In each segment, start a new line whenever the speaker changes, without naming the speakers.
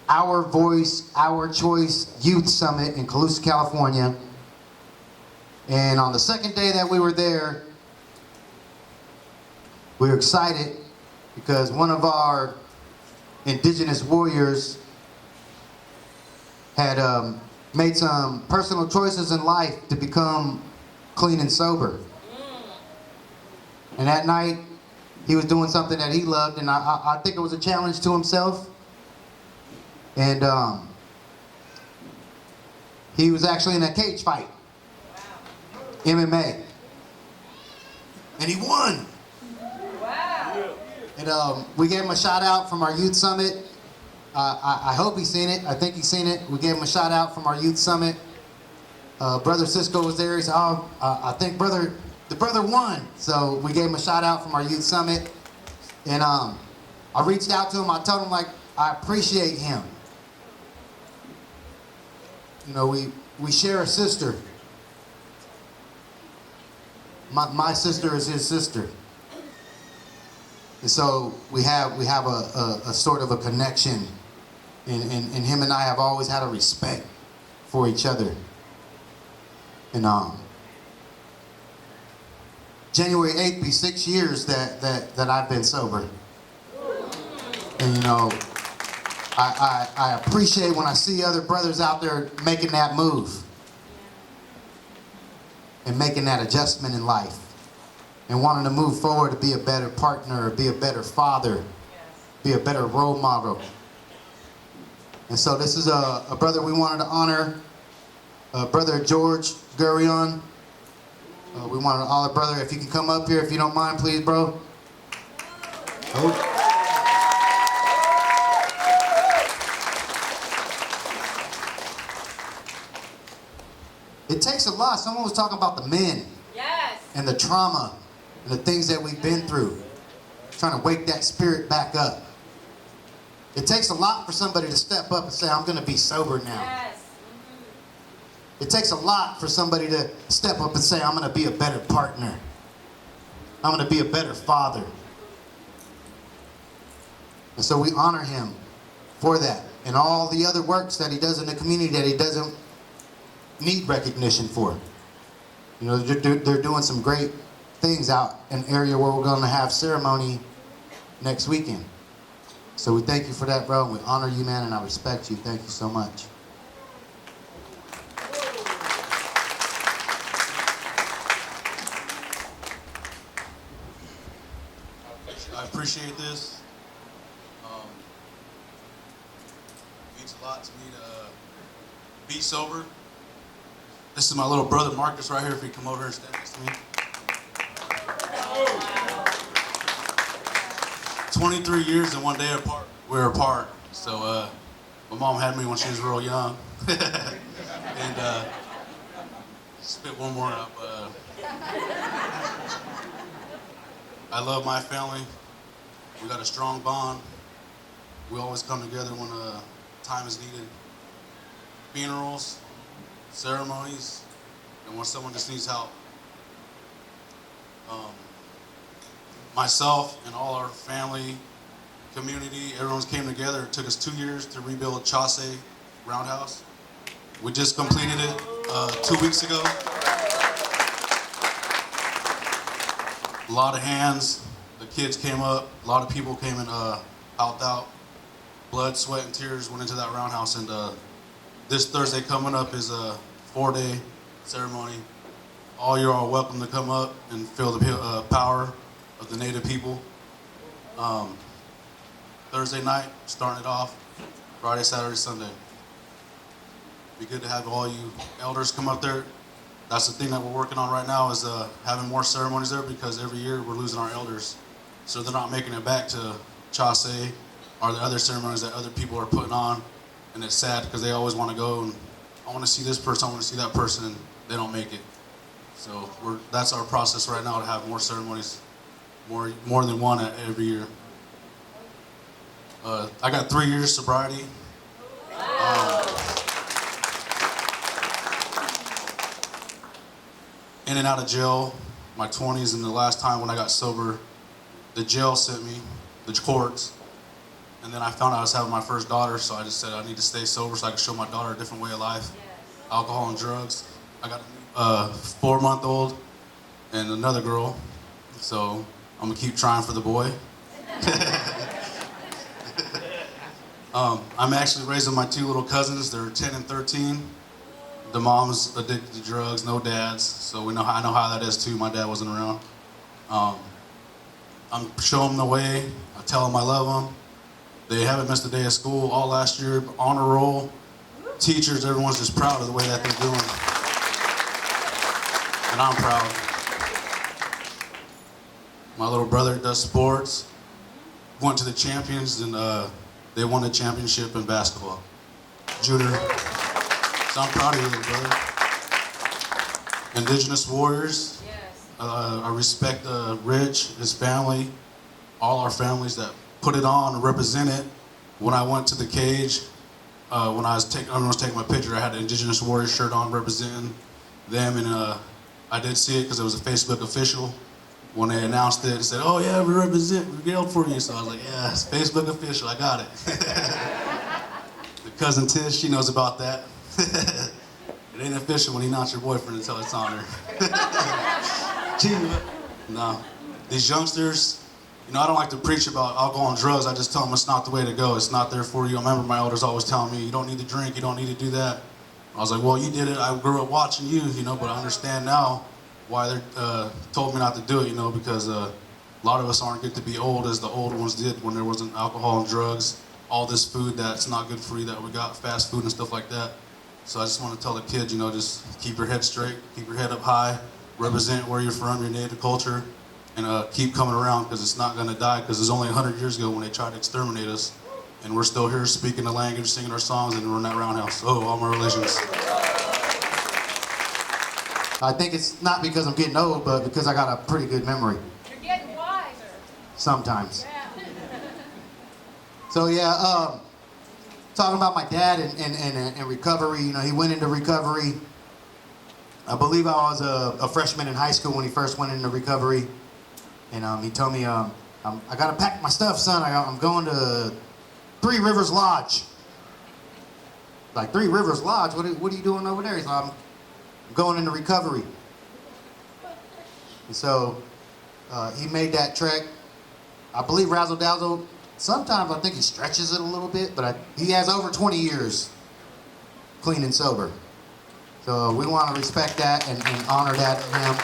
Our Voice, Our Choice Youth Summit in Colusa, California. And on the second day that we were there, we were excited because one of our indigenous warriors had made some personal choices in life to become clean and sober. And that night, he was doing something that he loved, and I think it was a challenge to himself. And he was actually in a cage fight, MMA, and he won.
Wow.
And we gave him a shout out from our youth summit. I hope he's seen it. I think he's seen it. We gave him a shout out from our youth summit. Brother Cisco was there. He said, "Oh, I think the brother won." So we gave him a shout out from our youth summit. And I reached out to him. I told him, like, I appreciate him. You know, we share a sister. My sister is his sister. And so we have a sort of a connection. And him and I have always had a respect for each other. And January 8th be 6 years that I've been sober. And you know, I appreciate when I see other brothers out there making that move and making that adjustment in life and wanting to move forward to be a better partner, be a better father, be a better role model. And so this is a brother we wanted to honor, Brother George Gurion. We wanted to honor brother. If you can come up here, if you don't mind, please, bro. Oh. It takes a lot. Someone was talking about the men.
Yes.
And the trauma and the things that we've been through. Trying to wake that spirit back up. It takes a lot for somebody to step up and say, I'm going to be sober now.
Yes.
It takes a lot for somebody to step up and say, I'm going to be a better partner. I'm going to be a better father. And so we honor him for that. And all the other works that he does in the community that he doesn't need recognition for. You know, they're doing some great things out in an area where we're going to have ceremony next weekend. So we thank you for that, bro. We honor you, man, and I respect you. Thank you so much.
I appreciate this. It means a lot to me to be sober. This is my little brother Marcus right here. If he come over and stand next to me. 23 years and 1 day apart. We were apart. So my mom had me when she was real young. And spit one more up. I love my family. We got a strong bond. We always come together when time is needed. Funerals, ceremonies, and when someone just needs help. Myself and all our family, community, everyone's came together. It took us 2 years to rebuild Chase Roundhouse. We just completed it 2 weeks ago. A lot of hands, the kids came up, a lot of people came and helped out. Blood, sweat, and tears went into that roundhouse, and this Thursday coming up is a 4-day ceremony. All you are welcome to come up and feel the power of the Native people. Thursday night, starting it off, Friday, Saturday, Sunday. Be good to have all you elders come up there. That's the thing that we're working on right now is having more ceremonies there because every year we're losing our elders. So they're not making it back to Chase or the other ceremonies that other people are putting on. And it's sad because they always want to go and I want to see this person, I want to see that person, and they don't make it. So that's our process right now to have more ceremonies, more than one every year. I got 3 years sobriety. In and out of jail, my 20s, and the last time when I got sober, the jail sent me, the courts, and And then I found out I was having my first daughter, so I just said I need to stay sober so I can show my daughter a different way of life. Alcohol and drugs. I got a 4-month-old and another girl, so I'm gonna keep trying for the boy. I'm actually raising my 2 little cousins. They're 10 and 13. The mom's addicted to drugs, no dads, so I know how that is too. My dad wasn't around. I'm showing them the way. I tell them I love them. They haven't missed a day of school all last year, honor roll. Teachers, everyone's just proud of the way that they're doing. And I'm proud. My little brother does sports. Went to the champions and they won a championship in basketball. Junior. So I'm proud of you, little brother. Indigenous warriors. I respect Rich, his family, all our families that put it on and represent it. When I went to the cage, when I was taking my picture, I had an Indigenous warrior shirt on representing them, and I did see it because it was a Facebook official. When they announced it, they said, "Oh yeah, we yelled for you." So I was like, "Yeah, it's Facebook official, I got it." The cousin Tish, she knows about that. It ain't official when you're not your boyfriend until it's on her. No, these youngsters, I don't like to preach about alcohol and drugs. I just tell them it's not the way to go. It's not there for you. I remember my elders always telling me, you don't need to drink, you don't need to do that. I was like, well, you did it. I grew up watching you, but I understand now why they told me not to do it, because a lot of us aren't get to be old as the old ones did when there wasn't alcohol and drugs, all this food that's not good for you that we got, fast food and stuff like that. So I just want to tell the kids, just keep your head straight, keep your head up high, represent where you're from, your native culture, and keep coming around because it's not going to die, because it's only 100 years ago when they tried to exterminate us, and we're still here speaking the language, singing our songs, and we're in that roundhouse. Oh, all my religions.
I think it's not because I'm getting old, but because I got a pretty good memory.
You're getting wiser.
Sometimes.
Yeah.
So yeah, talking about my dad and recovery, he went into recovery. I believe I was a freshman in high school when he first went into recovery. And he told me, I gotta pack my stuff, son. I'm going to Three Rivers Lodge. Like, Three Rivers Lodge? What are you doing over there? He's like, I'm going into recovery. And so he made that trek. I believe Razzle Dazzle, sometimes I think he stretches it a little bit, but he has over 20 years clean and sober. So we want to respect that and honor that in him.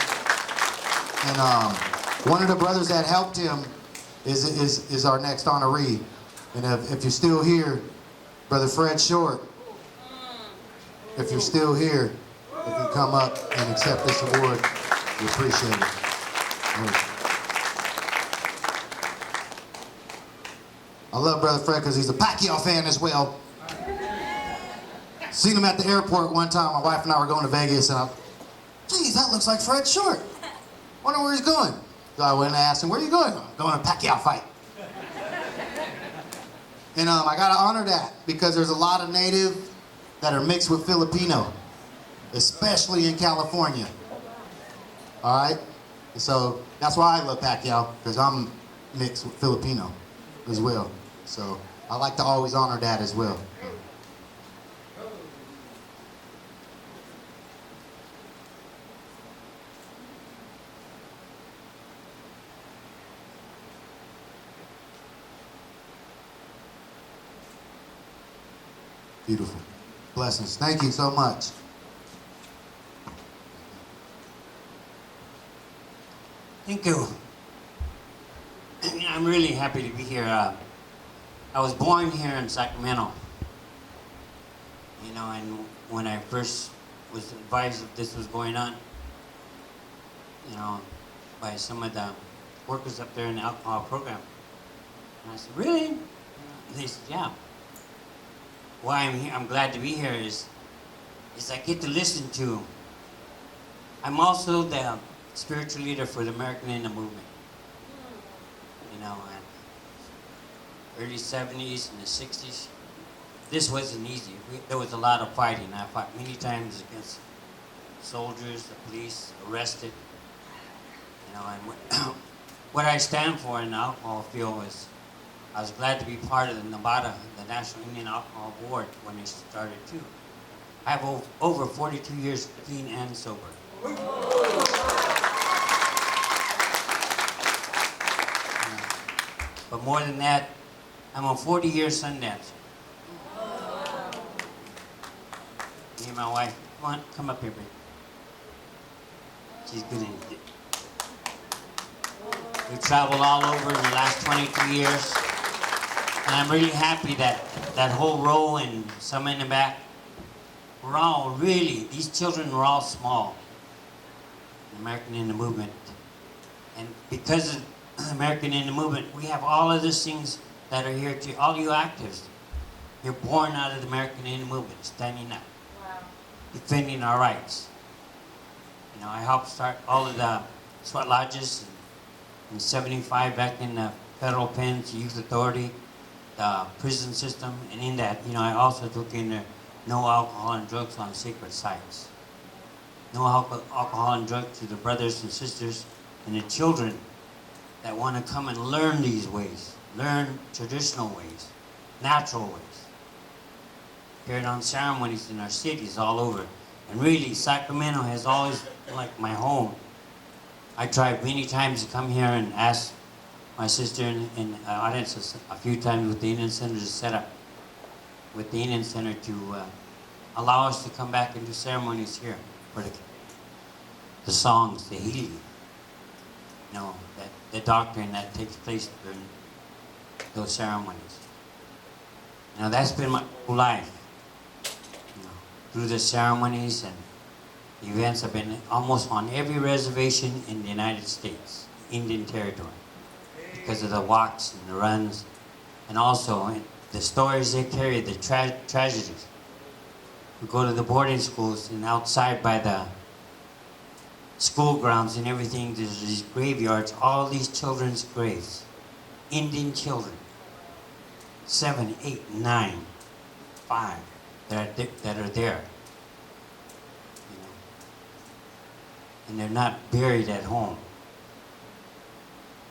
And one of the brothers that helped him is our next honoree. And if you're still here, Brother Fred Short, if you're still here, if you come up and accept this award, we appreciate it. I love Brother Fred because he's a Pacquiao fan as well. Seen him at the airport one time. My wife and I were going to Vegas, and geez, that looks like Fred Short. Wonder where he's going. So I went and asked him, where are you going? I'm going to a Pacquiao fight. And I got to honor that because there's a lot of native that are mixed with Filipino, especially in California. All right? And so that's why I love Pacquiao, because I'm mixed with Filipino as well. So I like to always honor that as well. Beautiful. Blessings. Thank you so much.
Thank you. I'm really happy to be here. I was born here in Sacramento. And when I first was advised that this was going on, by some of the workers up there in the alcohol program, and I said, really? And they said, yeah. Why I'm here, I'm glad to be here is I get to listen to. I'm also the spiritual leader for the American Indian movement. Early 70s and the 60s. This wasn't easy. There was a lot of fighting. I fought many times against soldiers, the police, arrested. And what I stand for in the alcohol field is I was glad to be part of the National Indian Alcohol Board when it started too. I have over 42 years clean and sober. But more than that, I'm a 40-year sun dancer. Me and my wife, come up here, baby. She's good in it. We've traveled all over in the last 22 years. And I'm really happy that that whole row and some in the back, we're all really, these children were all small. American Indian Movement. And because of American Indian Movement, we have all of these things that are here to all you activists. You're born out of the American Indian Movement, standing up, defending our rights. You know, I helped start all of the sweat lodges in '75 back in the federal pens, youth authority, the prison system, and in that, you know, I also took in the no alcohol and drugs on sacred sites. No alcohol and drugs to the brothers and sisters and the children that want to come and learn these ways, learn traditional ways, natural ways. Carried on ceremonies in our cities all over. And really, Sacramento has always been like my home. I tried many times to come here and ask my sister in audiences a few times with the Indian Center to set up with the Indian Center to allow us to come back and do ceremonies here for the songs, the healing, you know, that the doctrine that takes place during those ceremonies. You know, that's been my whole life. You know, through the ceremonies and the events, I've been almost on every reservation in the United States, Indian Territory, because of the walks and the runs, and also the stories they carry, the tragedies. We go to the boarding schools, and outside by the school grounds and everything, there's these graveyards, all these children's graves, Indian children, 7, 8, 9, 5, that are there. You know, and they're not buried at home.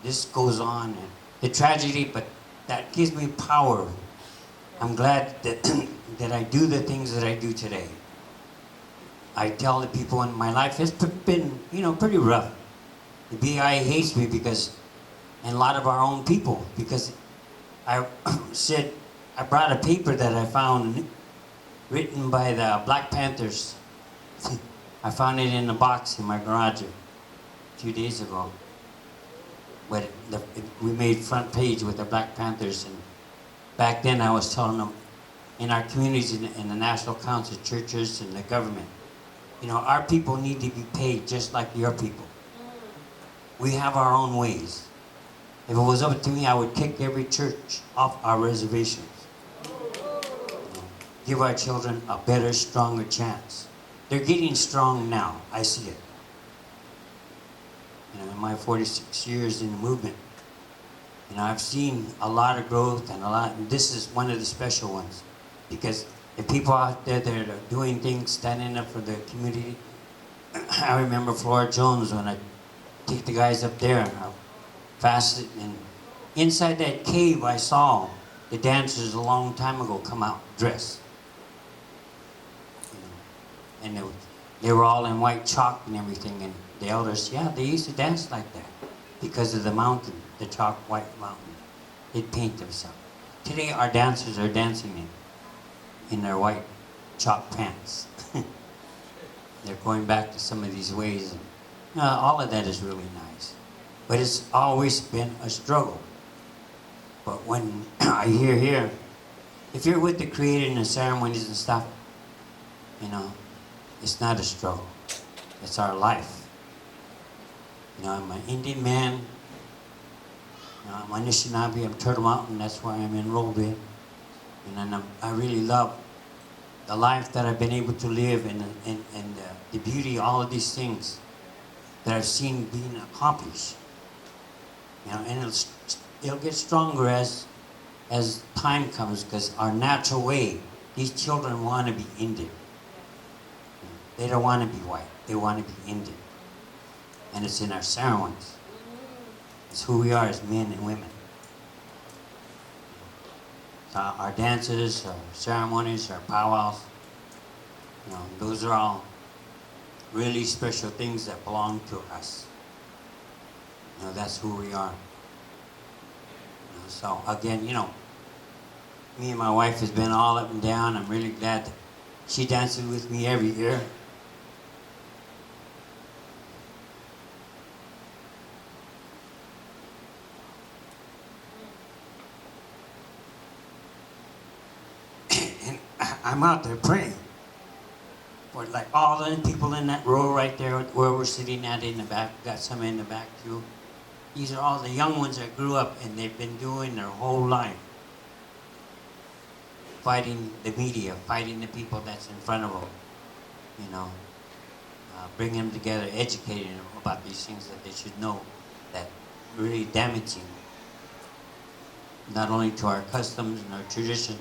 This goes on, and the tragedy, but that gives me power. I'm glad that that I do the things that I do today. I tell the people in my life, it's been, you know, pretty rough. The BI hates me because, and a lot of our own people, because I said, I brought a paper that I found written by the Black Panthers. I found it in a box in my garage a few days ago. But we made front page with the Black Panthers, and back then I was telling them, in our communities, in the National Council, churches, and the government, you know, our people need to be paid just like your people. We have our own ways. If it was up to me, I would kick every church off our reservations. You know, give our children a better, stronger chance. They're getting strong now. I see it. You know, in my 46 years in the movement, you know, I've seen a lot of growth and and this is one of the special ones, because the people out there that are doing things, standing up for the community. I remember Flora Jones when I take the guys up there and I fasted, and inside that cave I saw the dancers a long time ago come out dressed. You know, and they were all in white chalk and everything, and the elders, yeah, they used to dance like that because of the mountain, the chalk white mountain. They'd paint themselves. Today our dancers are dancing in their white chalk pants. They're going back to some of these ways, and all of that is really nice. But it's always been a struggle. But when I hear here, if you're with the Creator in the ceremonies and stuff, you know, it's not a struggle. It's our life. You know, I'm an Indian man. You know, I'm Anishinaabe, I'm Turtle Mountain, that's where I'm enrolled in. And I really love the life that I've been able to live and the beauty, all of these things that I've seen being accomplished. You know, and it'll get stronger as time comes, because our natural way, these children want to be Indian. They don't want to be white, they want to be Indian. And it's in our ceremonies. It's who we are as men and women. our dances, our ceremonies, our powwows. Those are all really special things that belong to us. That's who we are. So again, me and my wife has been all up and down. I'm really glad that she dances with me every year. And I'm out there praying for like all the people in that row right there where we're sitting at in the back. Got some in the back too. These are all the young ones that grew up and they've been doing their whole life. Fighting the media, fighting the people that's in front of them, bringing them together, educating them about these things that they should know that really damaging, not only to our customs and our tradition,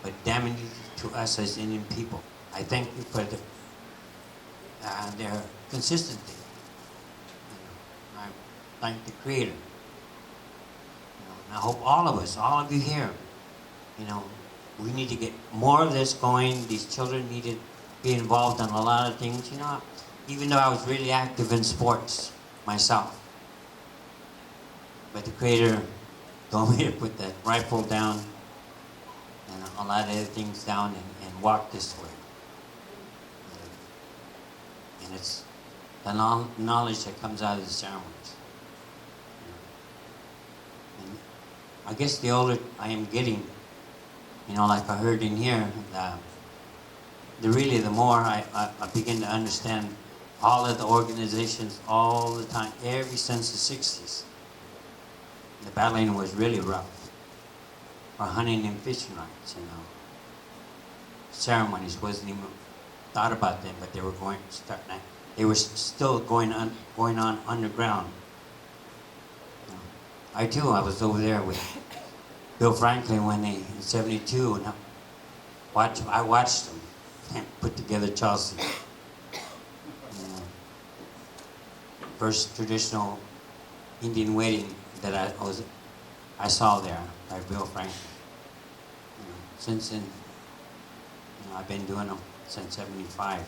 but damaging to us as Indian people. I thank you for their consistency. I thank the Creator. And I hope all of us, all of you here, we need to get more of this going. These children need to be involved in a lot of things. Even though I was really active in sports myself, but the Creator told me to put that rifle down and a lot of other things down and walk this way. And it's the knowledge that comes out of the ceremonies. And I guess the older I am getting, like I heard in here, the more I begin to understand all of the organizations all the time, ever since the 60s. The battling was really rough. For hunting and fishing rights, Ceremonies wasn't even thought about them, but they were still going on underground. I was over there with Bill Franklin when in '72, and I watched them put together Chelsea. First traditional Indian wedding that I saw there by Bill Franklin. Since then, I've been doing them since '75.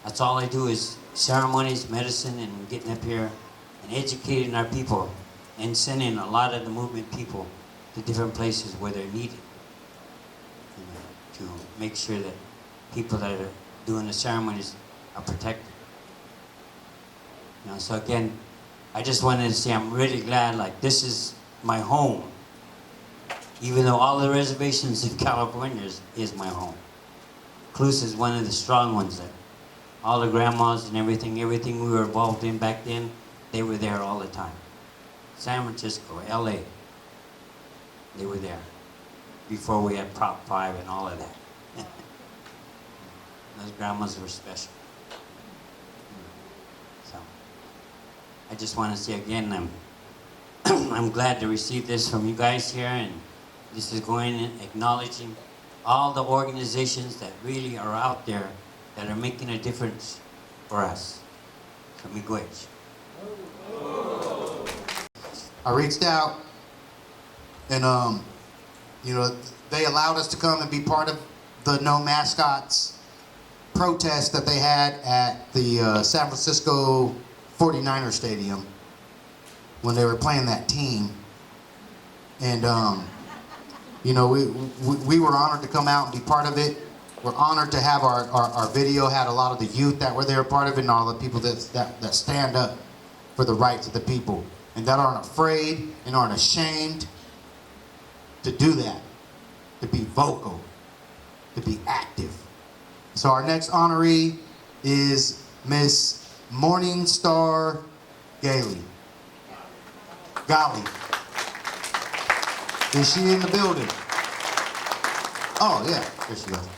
That's all I do is ceremonies, medicine, and getting up here and educating our people and sending a lot of the movement people to different places where they're needed, to make sure that people that are doing the ceremonies are protected. So again, I just wanted to say I'm really glad, this is my home. Even though all the reservations in California is my home. Cluse is one of the strong ones that all the grandmas and everything we were involved in back then, they were there all the time. San Francisco, LA, they were there before we had Prop 5 and all of that. Those grandmas were special. So, I just want to say again, I'm glad to receive this from you guys here, and this is going and acknowledging all the organizations that really are out there that are making a difference for us. So, miigwech.
I reached out, and they allowed us to come and be part of the No Mascots protest that they had at the San Francisco 49er Stadium when they were playing that team. And we were honored to come out and be part of it. We're honored to have our video had a lot of the youth that were there part of it, and all the people that stand up for the rights of the people and that aren't afraid and aren't ashamed to do that, to be vocal, to be active. So our next honoree is Miss Morningstar Gailey. Golly. Is she in the building? Oh yeah, there she goes.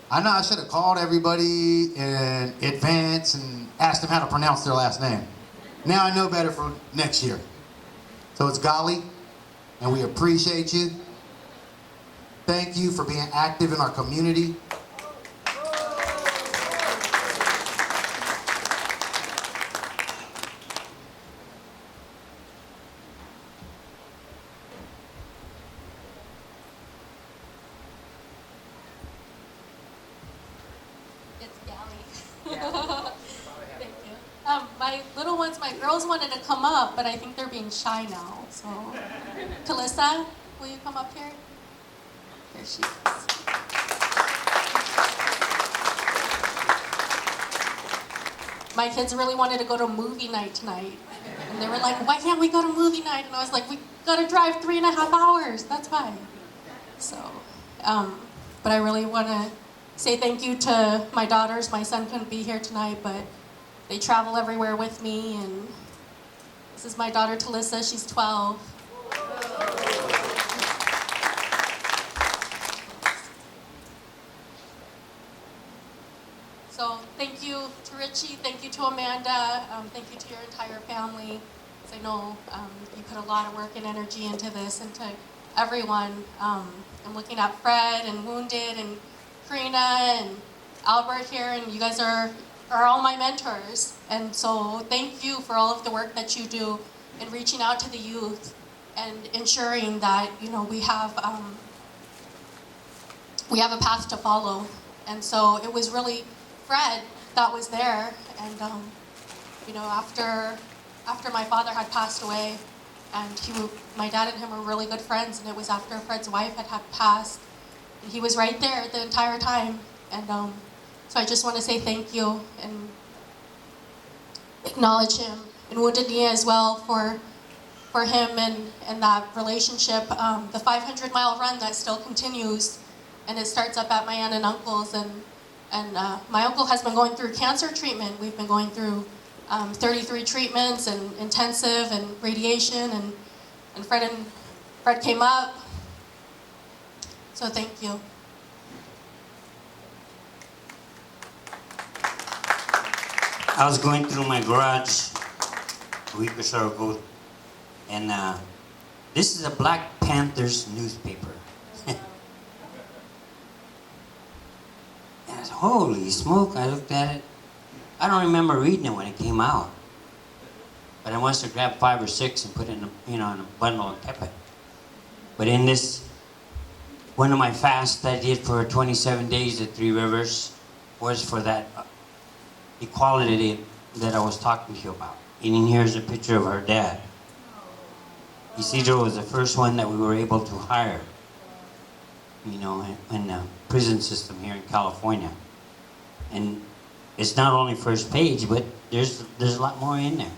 I know I should have called everybody in advance and asked them how to pronounce their last name. Now I know better for next year. So it's Golly, and we appreciate you. Thank you for being active in our community.
Thank you. My little ones, my girls wanted to come up, but I think they're being shy now. So, Talissa, will you come up here? Here she is. My kids really wanted to go to movie night tonight. And they were like, why can't we go to movie night? And I was like, we gotta drive 3.5 hours, that's why. So, but I really wanna say thank you to my daughters. My son couldn't be here tonight, but they travel everywhere with me. And this is my daughter, Talissa, she's 12. So thank you to Richie, thank you to Amanda, thank you to your entire family. I know you put a lot of work and energy into this, and to everyone. I'm looking at Fred and Wounded and Karina and Albert here, and you guys are all my mentors. And so thank you for all of the work that you do in reaching out to the youth and ensuring that, you know, we have a path to follow. And so it was really Fred that was there, and you know, after my father had passed away, and my dad and him were really good friends, and it was after Fred's wife had passed, and he was right there the entire time. And so I just want to say thank you and acknowledge him, and Wounded Knee as well for him and that relationship. The 500-mile run that still continues, and it starts up at my aunt and uncle's, and my uncle has been going through cancer treatment. We've been going through 33 treatments and intensive and radiation, and Fred came up. So thank you.
I was going through my garage a week or so ago, and this is a Black Panthers newspaper. And I said, holy smoke, I looked at it. I don't remember reading it when it came out. But I must have grabbed 5 or 6 and put it in a, in a bundle and kept it. But in this, one of my fasts that I did for 27 days at Three Rivers was for that equality that I was talking to you about. And in here is a picture of her dad. Isidro was the first one that we were able to hire, you know, in the prison system here in California. And it's not only first page, but there's a lot more in there.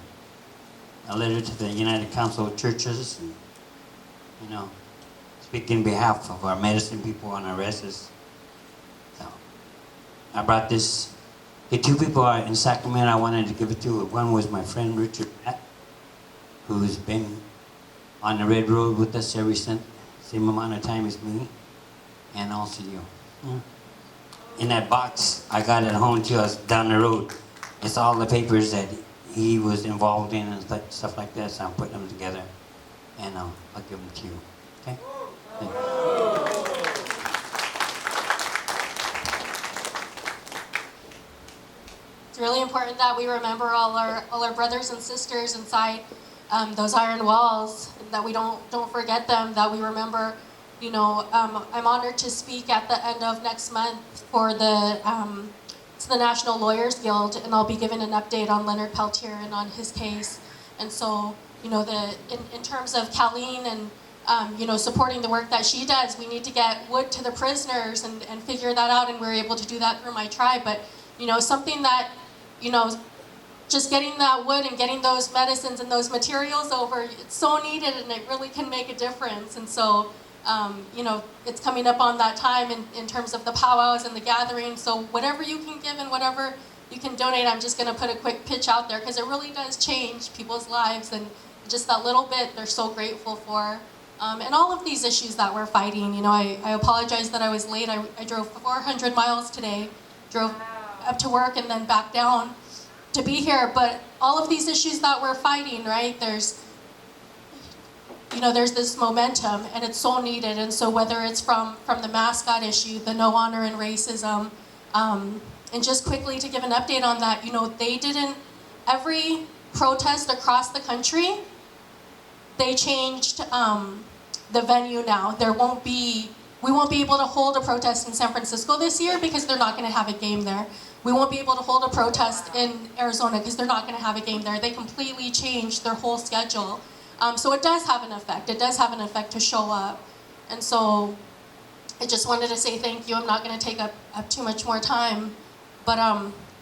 A letter to the United Council of Churches, and, you know, speaking on behalf of our medicine people on arrests. So I brought this. The 2 people in Sacramento I wanted to give it to. One was my friend Richard Pratt, who's been on the Red Road with us every since, same amount of time as me, and also you. In that box I got at home too, I was down the road. It's all the papers that he was involved in and stuff like that, so I'm putting them together, and I'll give them to you. Okay? Thank you.
It's really important that we remember all our brothers and sisters inside those iron walls, that we don't forget them, that we remember. You know, I'm honored to speak at the end of next month for the National Lawyers Guild, and I'll be giving an update on Leonard Peltier and on his case. And so, you know, in terms of Colleen and you know, supporting the work that she does, we need to get wood to the prisoners and figure that out, and we're able to do that through my tribe. But, you know, something that, you know, just getting that wood and getting those medicines and those materials over, it's so needed, and it really can make a difference. And so, you know, it's coming up on that time in terms of the powwows and the gatherings. So whatever you can give and whatever you can donate, I'm just going to put a quick pitch out there, because it really does change people's lives, and just that little bit they're so grateful for. And all of these issues that we're fighting, you know, I apologize that I was late. I drove 400 miles today, drove up to work and then back down to be here. But all of these issues that we're fighting, right, there's this momentum, and it's so needed. And so whether it's from the mascot issue, the no honor and racism, and just quickly to give an update on that, you know, every protest across the country, they changed the venue now. There won't be We won't be able to hold a protest in San Francisco this year because they're not going to have a game there. We won't be able to hold a protest in Arizona because they're not going to have a game there. They completely changed their whole schedule. So it does have an effect. It does have an effect to show up. And so I just wanted to say thank you. I'm not going to take up too much more time. But,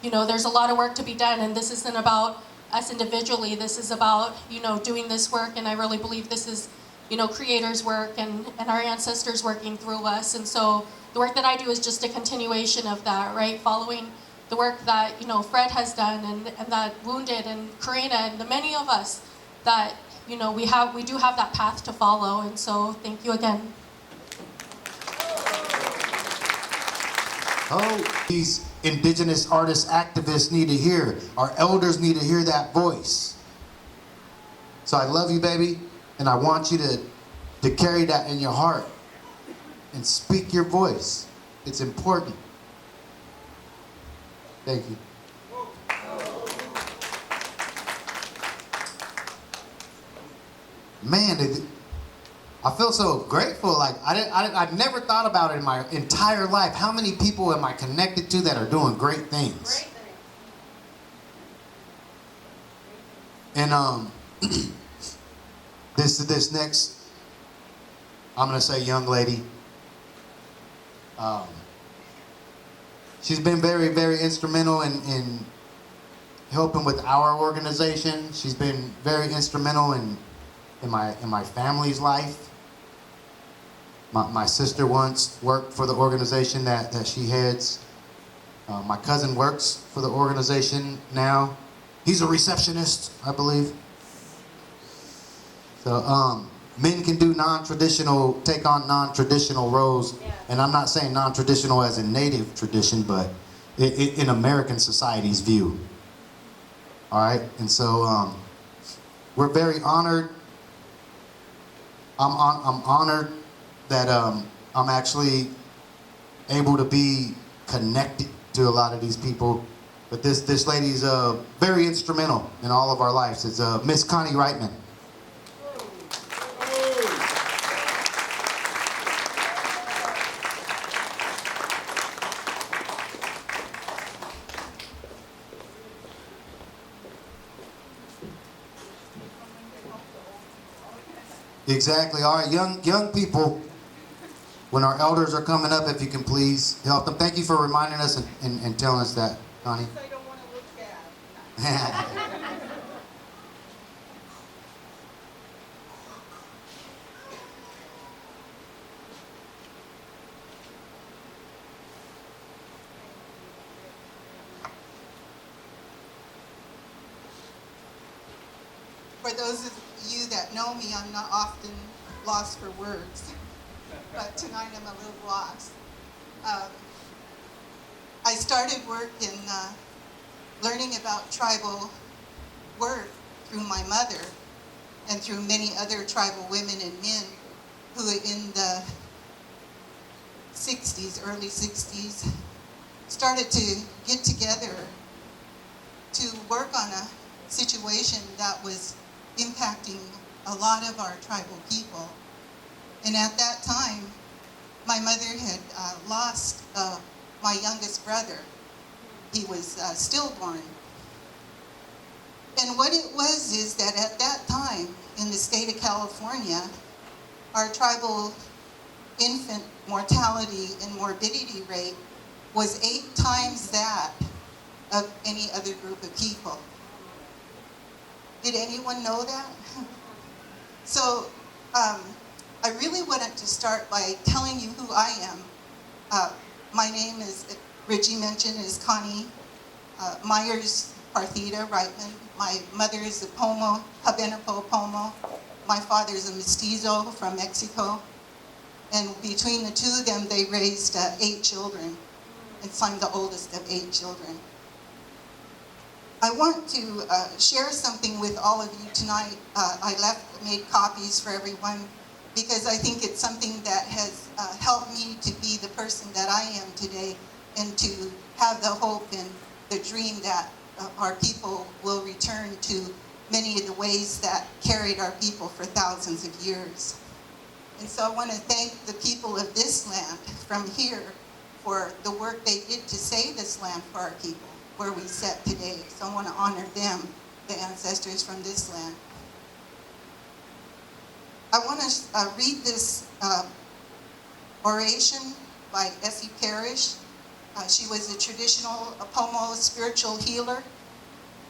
you know, there's a lot of work to be done. And this isn't about us individually. This is about, you know, doing this work. And I really believe this is, you know, creators' work and our ancestors working through us. And so the work that I do is just a continuation of that, right? Following the work that, you know, Fred has done and that Wounded and Karina and the many of us that, you know, we do have that path to follow. And so thank you again.
Oh, these Indigenous Artist-Activists need to hear. Our elders need to hear that voice. So I love you, baby, and I want you to carry that in your heart and speak your voice. It's important. Thank you. Man, I feel so grateful. Like I've never thought about it in my entire life. How many people am I connected to that are doing great things? And this next, I'm gonna say young lady. She's been very, very instrumental in helping with our organization. She's been very instrumental in my family's life. My sister once worked for the organization that she heads. My cousin works for the organization now. He's a receptionist, I believe. So men can do take on non-traditional roles.
Yeah.
And I'm not saying non-traditional as in native tradition, but in American society's view. All right, and so we're very honored. I'm honored that I'm actually able to be connected to a lot of these people. But this lady's very instrumental in all of our lives. It's Miss Connie Reitman. Exactly. All right, young people, when our elders are coming up, if you can please help them. Thank you for reminding us and telling us that, Connie.
I don't want to look bad.
For those of you that know me, I'm not often lost for words, but tonight I'm a little lost. I started work in learning about tribal work through my mother and through many other tribal women and men who in the 60s, early 60s, started to get together to work on a situation that was impacting a lot of our tribal people. And at that time, my mother had lost my youngest brother. He was stillborn. And what it was is that at that time, in the state of California, our tribal infant mortality and morbidity rate was 8 times that of any other group of people. Did anyone know that? So I really wanted to start by telling you who I am. My name is, Richie mentioned, is Connie Myers Parthita Reitman. My mother is a Pomo, Habenapo Pomo. My father is a mestizo from Mexico. And between the two of them, they raised 8 children. And so I'm the oldest of 8 children. I want to share something with all of you tonight. I made copies for everyone because I think it's something that has helped me to be the person that I am today and to have the hope and the dream that our people will return to many of the ways that carried our people for thousands of years. And so I want to thank the people of this land from here for the work they did to save this land for our people, where we sit today. So I want to honor them, the ancestors from this land. I want to read this oration by Essie Parrish. She was a traditional Pomo spiritual healer.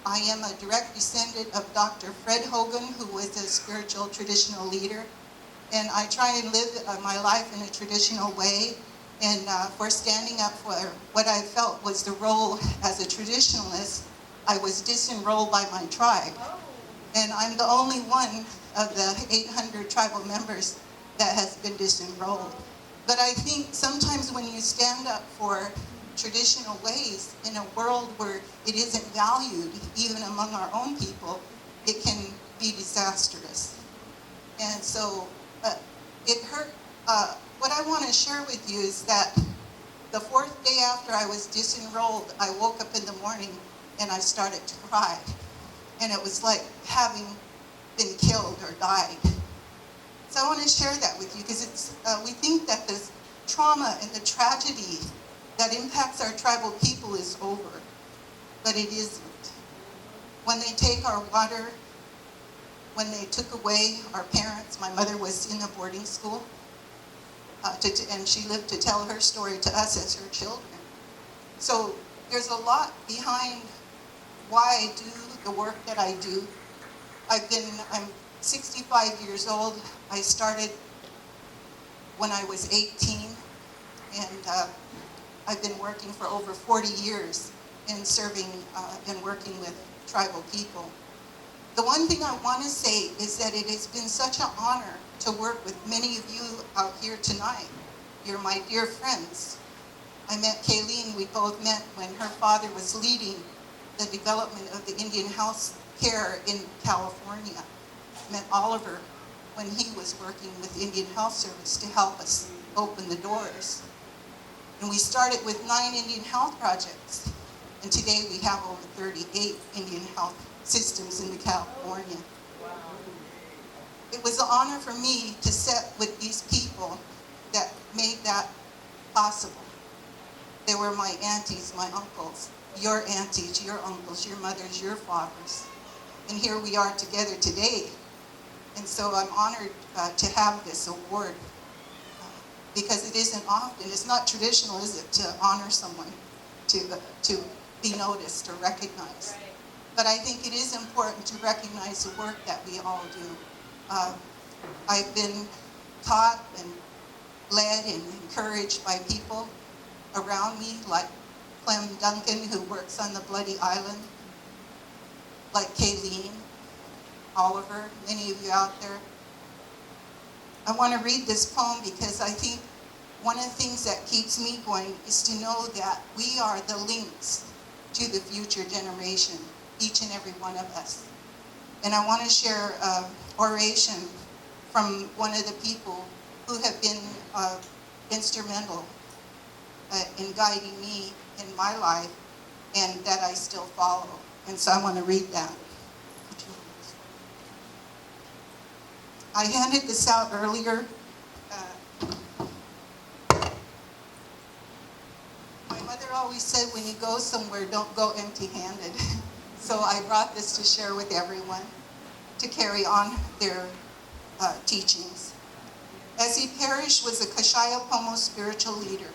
I am a direct descendant of Dr. Fred Hogan, who was a spiritual traditional leader. And I try and live my life in a traditional way, and for standing up for what I felt was the role as a traditionalist. I was disenrolled by my tribe. And I'm the only one of the 800 tribal members that has been disenrolled. But I think sometimes when you stand up for traditional ways in a world where it isn't valued, even among our own people, it can be disastrous. And so it hurt. What I want to share with you is that the 4th day after I was disenrolled, I woke up in the morning and I started to cry. And it was like having been killed or died. So I want to share that with you because it's we think that the trauma and the tragedy that impacts our tribal people is over, but it isn't. When they take our water, when they took away our parents, my mother was in a boarding school, and she lived to tell her story to us as her children. So there's a lot behind why I do the work that I do. I'm 65 years old. I started when I was 18, and I've been working for over 40 years in serving and working with tribal people. The one thing I want to say is that it has been such an honor to work with many of you out here tonight. You're my dear friends. I met Kayleen, we both met when her father was leading the development of the Indian health care in California. Met Oliver when he was working with Indian Health Service to help us open the doors. And we started with 9 Indian health projects. And today we have over 38 Indian health systems in California. It was an honor for me to sit with these people that made that possible. They were my aunties, my uncles, your aunties, your uncles, your mothers, your fathers. And here we are together today. And so I'm honored to have this award because it isn't often, it's not traditional, is it, to honor someone, to be noticed or recognized. Right. But I think it is important to recognize the work that we all do. I've been taught and led and encouraged by people around me, like Clem Duncan, who works on the Bloody Island, like Kayleen, Oliver, many of you out there. I want to read this poem because I think one of the things that keeps me going is to know that we are the links to the future generation, each and every one of us. And I want to share an oration from one of the people who have been instrumental in guiding me in my life and that I still follow. And so I want to read that. I handed this out earlier. My mother always said, when you go somewhere, don't go empty-handed. So I brought this to share with everyone, to carry on their teachings. Essie Parrish was a Kashaya Pomo spiritual leader,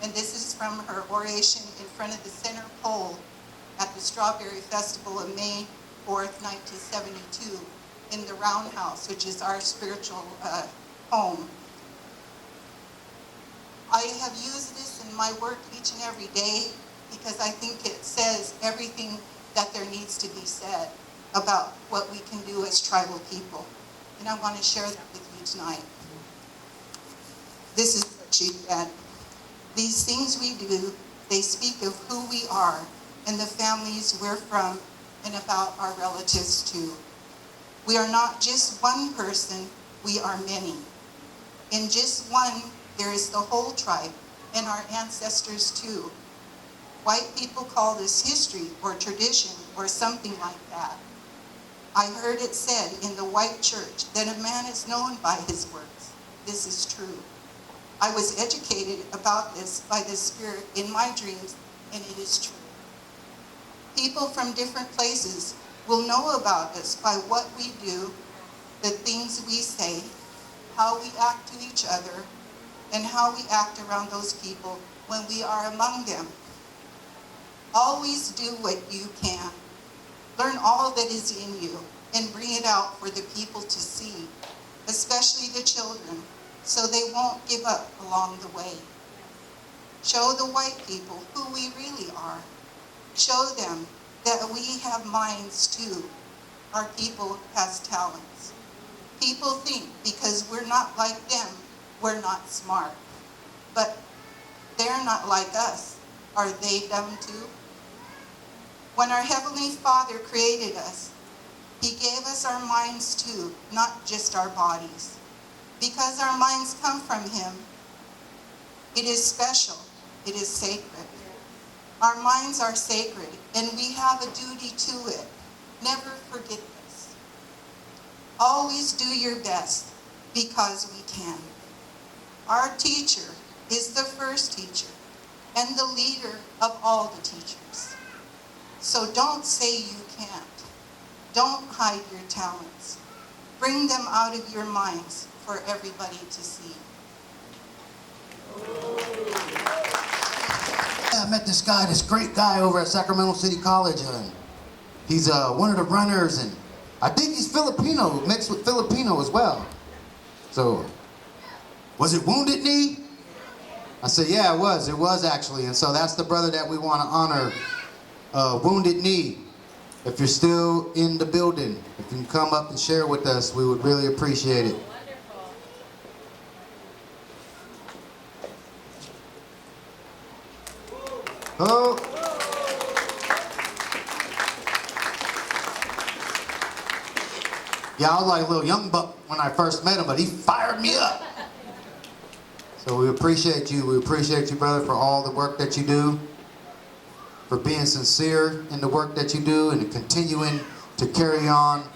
and this is from her oration in front of the center pole at the Strawberry Festival of May 4th, 1972, in the Roundhouse, which is our spiritual home. I have used this in my work each and every day because I think it says everything that there needs to be said about what we can do as tribal people. And I want to share that with you tonight. This is what she said. These things we do, they speak of who we are and the families we're from and about our relatives too. We are not just one person, we are many. In just one, there is the whole tribe and our ancestors too. White people call this history or tradition or something like that. I heard it said in the white church that a man is known by his works. this is true. I was educated about this by the Spirit in my dreams, and it is true. People from different places will know about us by what we do, the things we say, how we act to each other, and how we act around those people when we are among them. Always do what you can. Learn all that is in you and bring it out for the people to see, especially the children, so they won't give up along the way. Show the white people who we really are. Show them that we have minds too. Our people has talents. People think because we're not like them, we're not smart. But they're not like us. Are they dumb too? When our Heavenly Father created us, He gave us our minds too, not just our bodies. Because our minds come from Him, it is special, it is sacred. Our minds are sacred, and we have a duty to it. Never forget this. Always do your best, because we can. Our teacher is the first teacher, and the leader of all the teachers. So don't say you can't. Don't hide your talents. Bring them out of your minds for everybody to see.
I met this guy, this great guy over at Sacramento City College. He's one of the runners, and I think he's Filipino, mixed with Filipino as well. So, was it Wounded Knee? I said, yeah, it was actually. And so that's the brother that we want to honor, Wounded Knee. If you're still in the building, if you can come up and share with us, we would really appreciate it. Oh. Yeah, I was like a little young buck when I first met him, but he fired me up. So we appreciate you. We appreciate you, brother, for all the work that you do, for being sincere in the work that you do, and continuing to carry on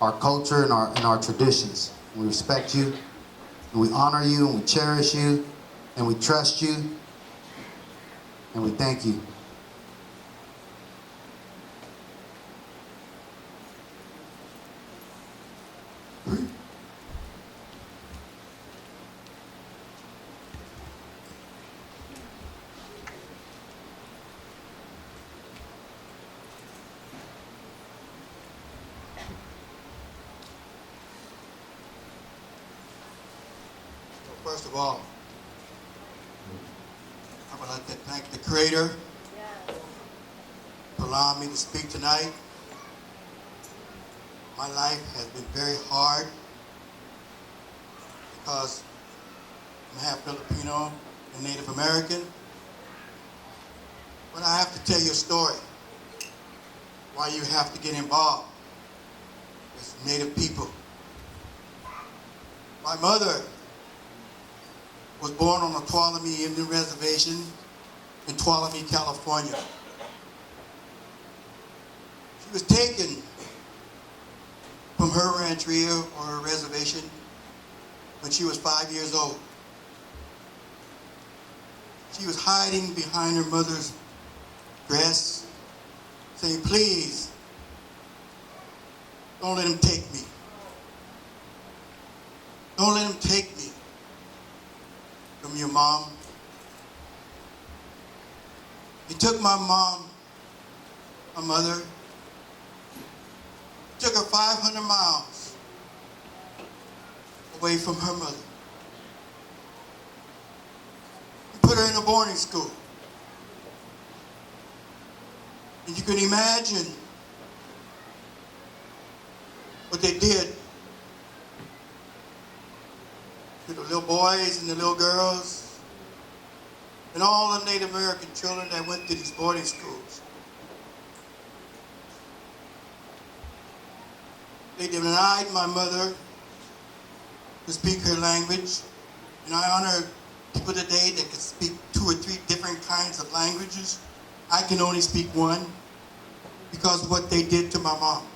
our culture and our traditions. We respect you, and we honor you, and we cherish you, and we trust you, and we thank you.
First of all, I would like to thank the Creator for allowing me to speak tonight. My life has been very hard because I'm half Filipino and Native American. But I have to tell you a story why you have to get involved with Native people. My mother was born on the Tuolumne Indian Reservation in Tuolumne, California. She was taken from her rancheria or her reservation when she was 5 years old. She was hiding behind her mother's dress, saying, "Please, don't let him take me. Don't let him take me from your mom." He took my mom, my mother, took her 500 miles away from her mother. He put her in a boarding school. And you can imagine what they did to the little boys and the little girls and all the Native American children that went to these boarding schools. They denied my mother to speak her language, and I honor people today that can speak 2 or 3 different kinds of languages. I can only speak one because of what they did to my mom.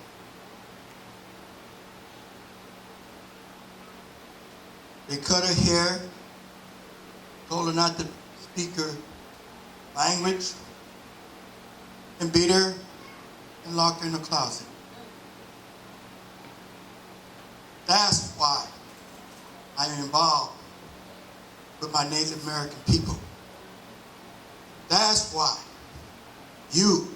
They cut her hair, told her not to speak her language, and beat her and locked her in a closet. That's why I am involved with my Native American people. That's why you,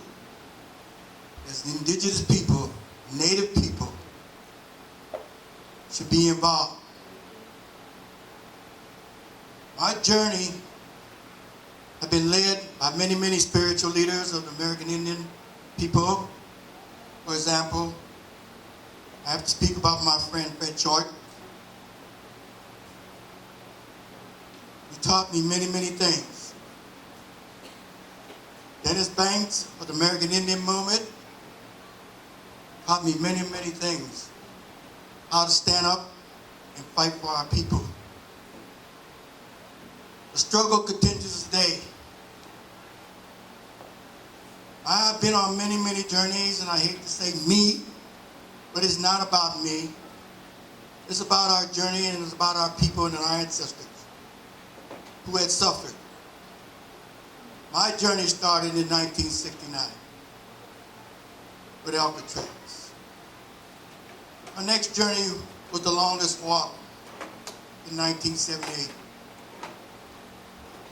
as indigenous people, Native people, should be involved. My journey has been led by many, many spiritual leaders of the American Indian people. For example, I have to speak about my friend Fred Short. He taught me many, many things. Dennis Banks of the American Indian movement taught me many, many things. How to stand up and fight for our people. The struggle continues today. I've been on many, many journeys, and I hate to say me, but it's not about me. It's about our journey, and it's about our people and our ancestors who had suffered. My journey started in 1969 with Alcatraz. My next journey was the longest walk in 1978.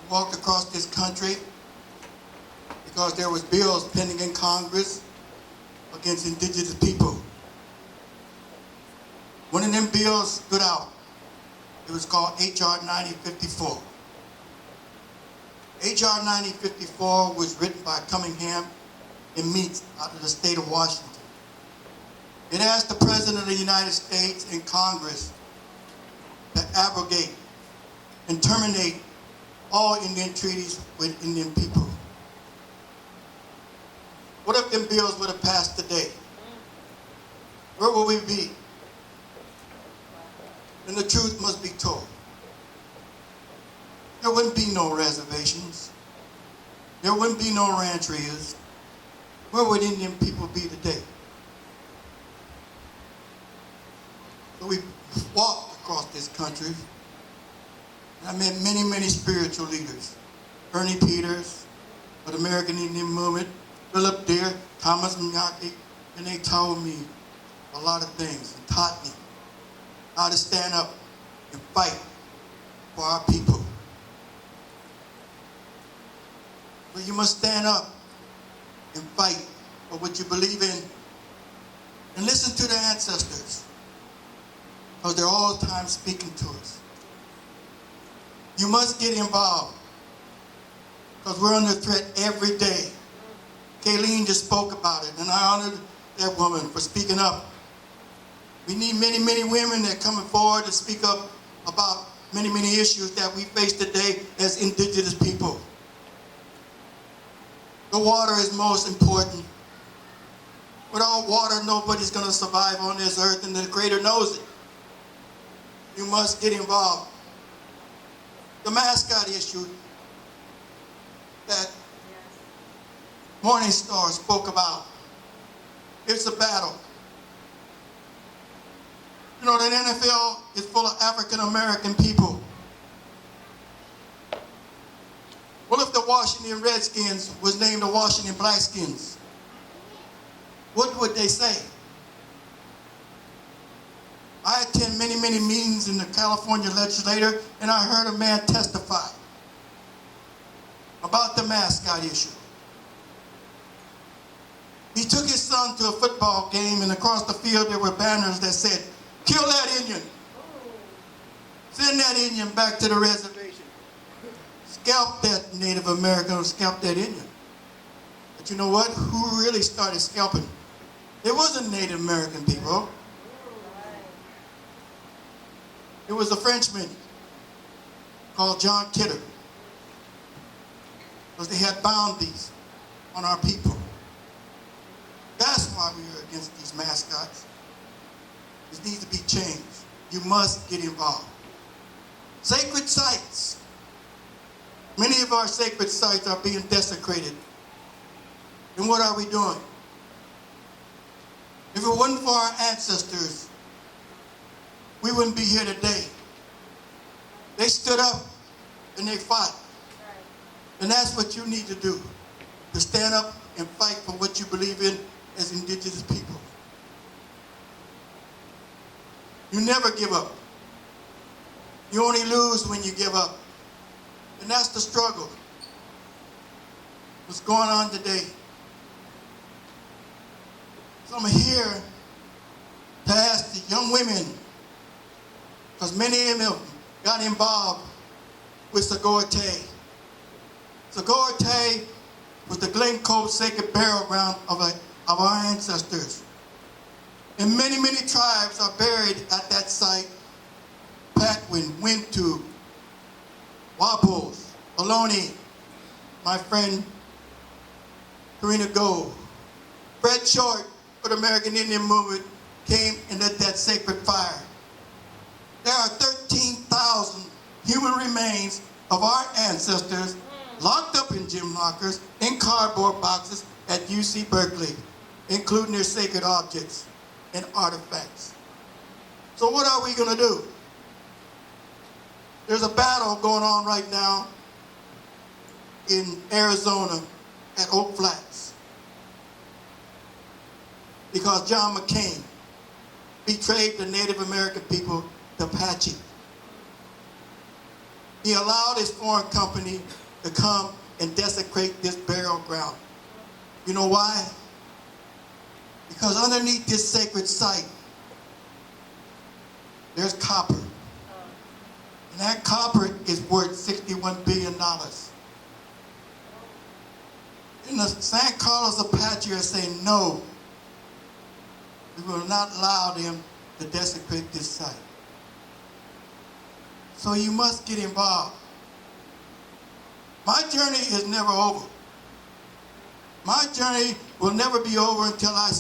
We walked across this country because there was bills pending in Congress against indigenous people. One of them bills stood out. It was called H.R. 9054. H.R. 9054 was written by Cunningham and Meeks out of the state of Washington. It asked the President of the United States and Congress to abrogate and terminate all Indian treaties with Indian people. What if them bills would have passed today? Where would we be? And the truth must be told. There wouldn't be no reservations. There wouldn't be no rancherias. Where would Indian people be today? So we walked across this country, and I met many, many spiritual leaders. Bernie Peters of the American Indian Movement, Philip Deere, Thomas Mnyaki, and they told me a lot of things and taught me how to stand up and fight for our people. But you must stand up and fight for what you believe in. And listen to the ancestors, because they're all the time speaking to us. You must get involved, because we're under threat every day. Kayleen just spoke about it, and I honored that woman for speaking up. We need many, many women that are coming forward to speak up about many, many issues that we face today as indigenous people. The water is most important. Without water, nobody's going to survive on this earth, and the Creator knows it. You must get involved. The mascot issue that Morning Star spoke about, it's a battle. You know, the NFL is full of African American people. What if the Washington Redskins was named the Washington Blackskins? What would they say? I attend many, many meetings in the California legislature, and I heard a man testify about the mascot issue. He took his son to a football game, and across the field there were banners that said, "Kill that Indian. Send that Indian back to the reservation. Scalp that Native American or scalp that Indian." But you know what? Who really started scalping? It wasn't Native American people. It was a Frenchman called John Kidder, because they had bounties on our people. That's why we are against these mascots. This needs to be changed. You must get involved. Sacred sites. Many of our sacred sites are being desecrated. And what are we doing? If it wasn't for our ancestors, we wouldn't be here today. They stood up and they fought. And that's what you need to do, to stand up and fight for what you believe in as indigenous people. You never give up. You only lose when you give up. And that's the struggle. What's going on today? So I'm here to ask the young women, because many of them got involved with Sagorte. Sagorte was the Glencoe sacred burial ground of our ancestors. And many, many tribes are buried at that site. Paquin, Wintu, Wapos, Ohlone, my friend Karina Gold. Fred Short for the American Indian Movement came and lit that sacred fire. There are 13,000 human remains of our ancestors locked up in gym lockers, in cardboard boxes at UC Berkeley, including their sacred objects and artifacts. So what are we going to do? There's a battle going on right now in Arizona at Oak Flats because John McCain betrayed the Native American people, the Apache. He allowed his foreign company to come and desecrate this burial ground. You know why? Because underneath this sacred site, there's copper. And that copper is worth $61 billion. And the San Carlos Apache are saying, no, we will not allow them to desecrate this site. So you must get involved. My journey is never over. My journey will never be over until I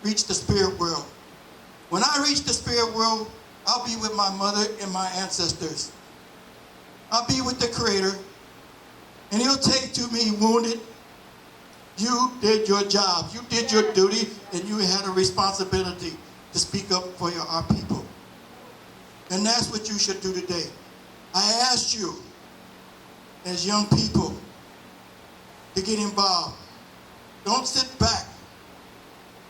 reach the spirit world. When I reach the spirit world, I'll be with my mother and my ancestors. I'll be with the Creator, and He'll say to me, wounded, you did your job, you did your duty, and you had a responsibility to speak up for our people. And that's what you should do today. I ask you, as young people, to get involved. Don't sit back,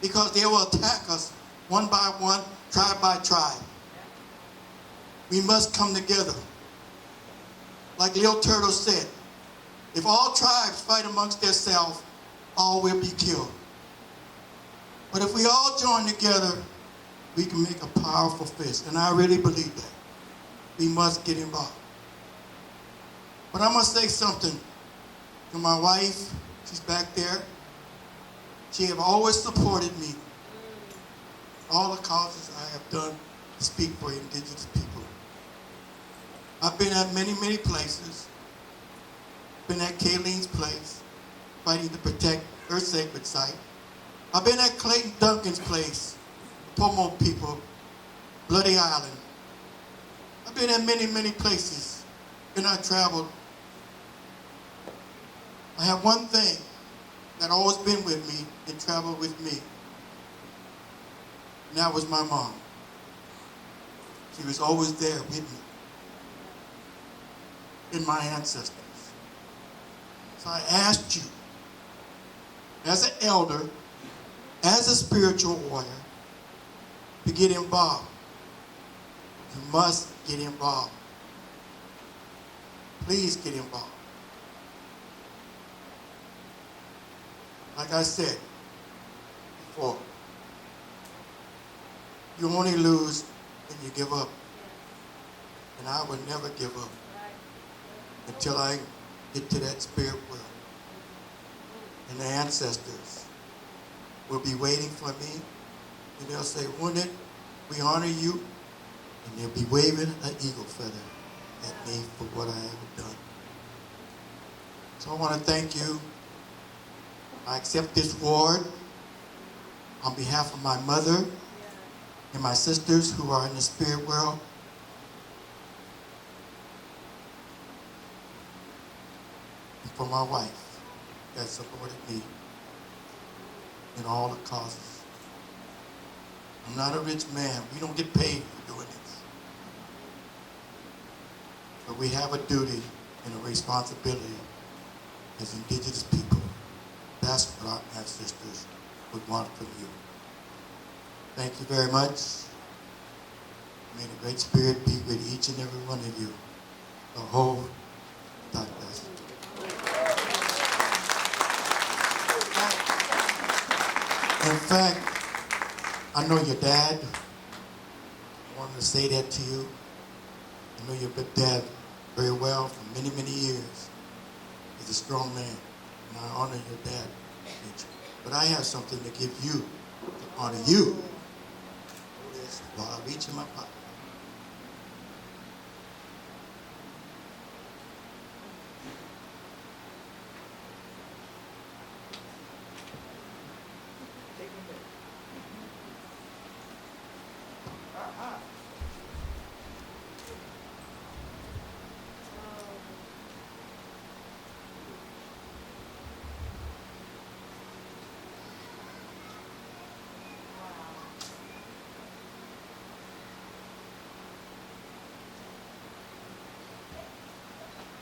because they will attack us one by one, tribe by tribe. We must come together. Like Lil Turtle said, if all tribes fight amongst themselves, all will be killed. But if we all join together, we can make a powerful fist. And I really believe that. We must get involved. But I must say something to my wife. She's back there. She have always supported me. All the causes I have done to speak for indigenous people. I've been at many, many places. Been at Kayleen's place, fighting to protect her sacred site. I've been at Clayton Duncan's place, the Pomo people, Bloody Island. I've been at many, many places, and I traveled. I have one thing that always been with me and traveled with me, and that was my mom. She was always there with me, and my ancestors. So I asked you, as an elder, as a spiritual warrior, to get involved. You must get involved. Please get involved. Like I said before, you only lose when you give up. And I would never give up until I get to that spirit world. And the ancestors will be waiting for me, and they'll say, wounded, we honor you, and they'll be waving an eagle feather at me for what I have done. So I want to thank you. I accept this award on behalf of my mother and my sisters who are in the spirit world. And for my wife that supported me in all the causes. I'm not a rich man. We don't get paid for doing this. but we have a duty and a responsibility as Indigenous people. That's what our ancestors would want from you. Thank you very much. May the Great Spirit be with each and every one of you. The whole God bless. In fact, I know your dad. I wanted to say that to you. I know your dad very well for many, many years. He's a strong man, and I honor your dad. But I have something to give you, to honor you. Hold this while I reach in my pocket.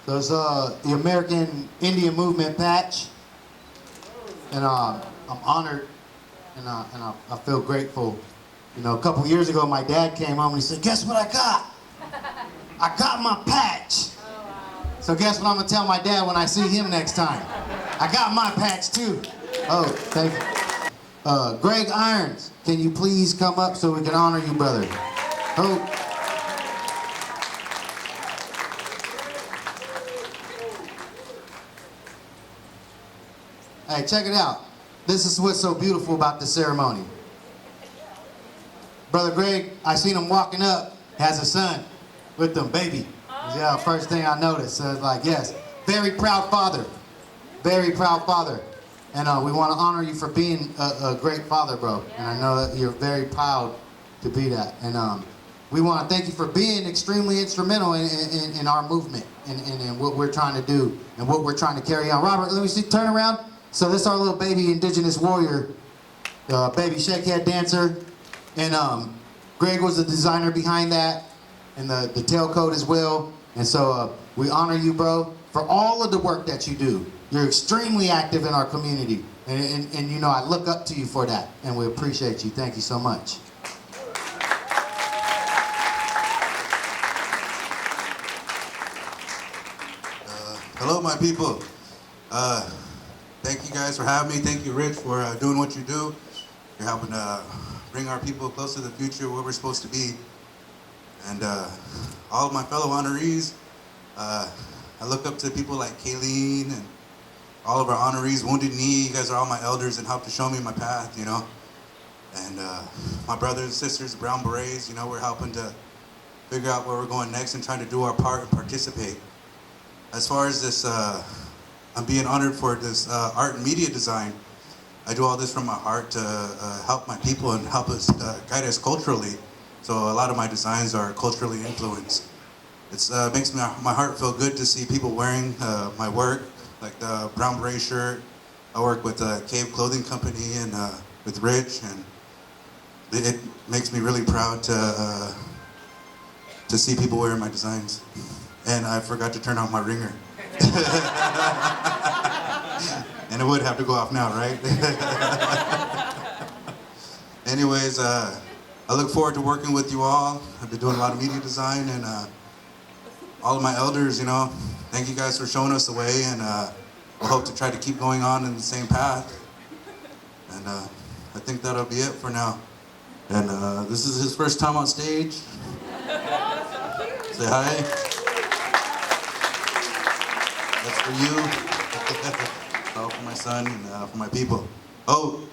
So it's the American Indian Movement patch, and I'm honored, and I feel grateful. You know, a couple years ago, my dad came home and he said, "Guess what I got? I got my patch." So guess what I'm gonna tell my dad when I see him next time? I got my patch too. Oh, thank you. Greg Irons, can you please come up so we can honor you, brother? Oh. Hey, check it out. This is what's so beautiful about this ceremony. Brother Greg, I seen him walking up, has a son with them, baby. Yeah, first thing I noticed. So it's like, yes, very proud father. Very proud father. And we want to honor you for being a great father, bro. And I know that you're very proud to be that. And we want to thank you for being extremely instrumental in our movement and what we're trying to do and what we're trying to carry on. Robert, let me see, turn around. So this is our little baby Indigenous warrior, baby shakehead dancer. And Greg was the designer behind that and the tailcoat as well. And so we honor you, bro, for all of the work that you do. You're extremely active in our community. And you know, I look up to you for that. And we appreciate you. Thank you so much.
Hello, my people. Thank you guys for having me. Thank you, Rich, for doing what you do. You're helping bring our people close to the future, where we're supposed to be. And all of my fellow honorees, I look up to people like Kayleen and all of our honorees, Wounded Knee. You guys are all my elders and helped to show me my path, you know. And my brothers and sisters, Brown Berets, you know, we're helping to figure out where we're going next and trying to do our part and participate. As far as this, I'm being honored for this art and media design. I do all this from my heart to help my people and help us, guide us culturally. So a lot of my designs are culturally influenced. It makes my heart feel good to see people wearing my work, like the Brown Beret shirt. I work with Cave Clothing Company and with Rich, and it makes me really proud to see people wearing my designs. And I forgot to turn on my ringer. And it would have to go off now, right? Anyways, I look forward to working with you all. I've been doing a lot of media design, and all of my elders, you know, thank you guys for showing us the way, and we'll hope to try to keep going on in the same path. And I think that'll be it for now. And this is his first time on stage. Say hi. That's for you. All for my son and for my people. Oh,